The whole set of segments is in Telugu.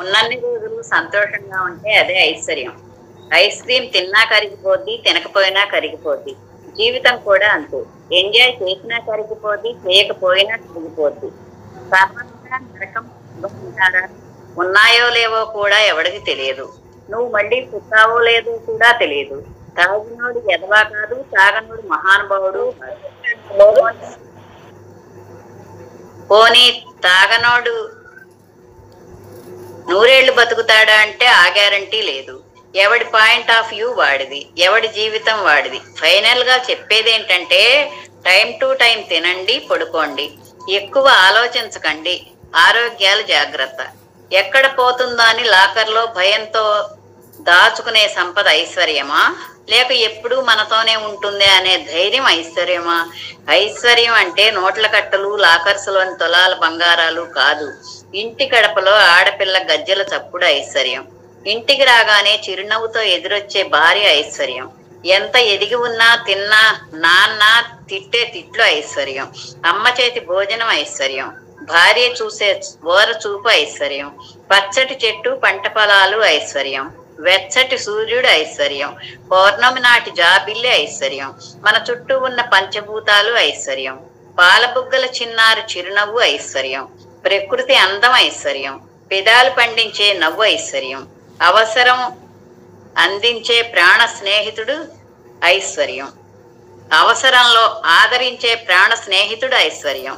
ఉన్నన్ని రోజులు సంతోషంగా ఉంటే అదే ఐశ్వర్యం. ఐస్ క్రీమ్ తిన్నా కరిగిపోద్ది, తినకపోయినా కరిగిపోద్ది. జీవితం కూడా అంతే. ఎంజాయ్ చేసినా కరిగిపోద్ది, చేయకపోయినా కరిగిపోద్ది. సామాన్యంగా నరకం ఉంటారా? ఉన్నాయో లేవో కూడా ఎవడికి తెలియదు. నువ్వు మళ్ళీ పుట్టావో లేదో కూడా తెలియదు. తాగినోడు ఎదవా కాదు, తాగనోడు మహానుభావుడు. పోనీ తాగనోడు నూరేళ్లు బతుకుతాడా అంటే ఆ గ్యారంటీ లేదు. ఎవడి పాయింట్ ఆఫ్ వ్యూ వాడిది, ఎవడి జీవితం వాడిది. ఫైనల్ గా చెప్పేదేంటంటే టైం టు టైం తినండి, పడుకోండి. ఎక్కువ ఆలోచించకండి. ఆరోగ్యాలు జాగ్రత్త. ఎక్కడ పోతుందో అని లాకర్లో భయంతో దాచుకునే సంపద ఐశ్వర్యమా, లేక ఎప్పుడూ మనతోనే ఉంటుంది అనే ధైర్యం ఐశ్వర్యమా? ఐశ్వర్యం అంటే నోట్ల కట్టలు, లాకర్స్లోని తులాల బంగారాలు కాదు. ఇంటి గడపలో ఆడపిల్ల గజ్జెల చప్పుడు ఐశ్వర్యం. ఇంటికి రాగానే చిరునవ్వుతో ఎదురొచ్చే భార్య ఐశ్వర్యం. ఎంత ఎదిగి ఉన్నా తిన్నా నాన్న తిట్టే తిట్లు ఐశ్వర్యం. అమ్మ చేతి భోజనం ఐశ్వర్యం. భార్య చూసే ఓర చూపు ఐశ్వర్యం. పచ్చటి చెట్టు, పంట పొలాలు ఐశ్వర్యం. వెచ్చటి సూర్యుడు ఐశ్వర్యం. పౌర్ణమి నాటి జాబిల్లి ఐశ్వర్యం. మన చుట్టూ ఉన్న పంచభూతాలు ఐశ్వర్యం. పాలబుగ్గల చిన్నారి చిరునవ్వు ఐశ్వర్యం. ప్రకృతి అందం ఐశ్వర్యం. పెదాలు పండించే నవ్వు ఐశ్వర్యం. అవసరం అందించే ప్రాణ స్నేహితుడు ఐశ్వర్యం. అవసరంలో ఆదరించే ప్రాణ స్నేహితుడు ఐశ్వర్యం.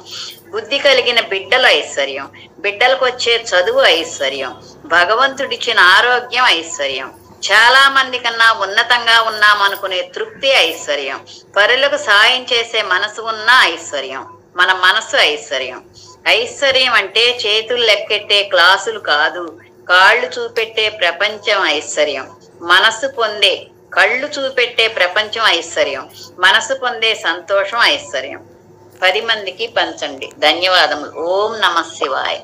బుద్ధి కలిగిన బిడ్డలు ఐశ్వర్యం. బిడ్డలకు వచ్చే చదువు ఐశ్వర్యం. భగవంతుడిచ్చిన ఆరోగ్యం ఐశ్వర్యం. చాలా మంది కన్నా ఉన్నతంగా ఉన్నామనుకునే తృప్తి ఐశ్వర్యం. పరులకు సాయం చేసే మనసు ఉన్న ఐశ్వర్యం. మన మనసు ఐశ్వర్యం. ఐశ్వర్యం అంటే చేతులు లెక్కెట్టే క్లాసులు కాదు, కాళ్ళు చూపెట్టే ప్రపంచం ఐశ్వర్యం. మనసు పొందే కళ్ళు చూపెట్టే ప్రపంచం ఐశ్వర్యం. మనసు పొందే సంతోషం ఐశ్వర్యం. 10 మందికి పంచండి. ధన్యవాదములు. ఓం నమః శివాయ.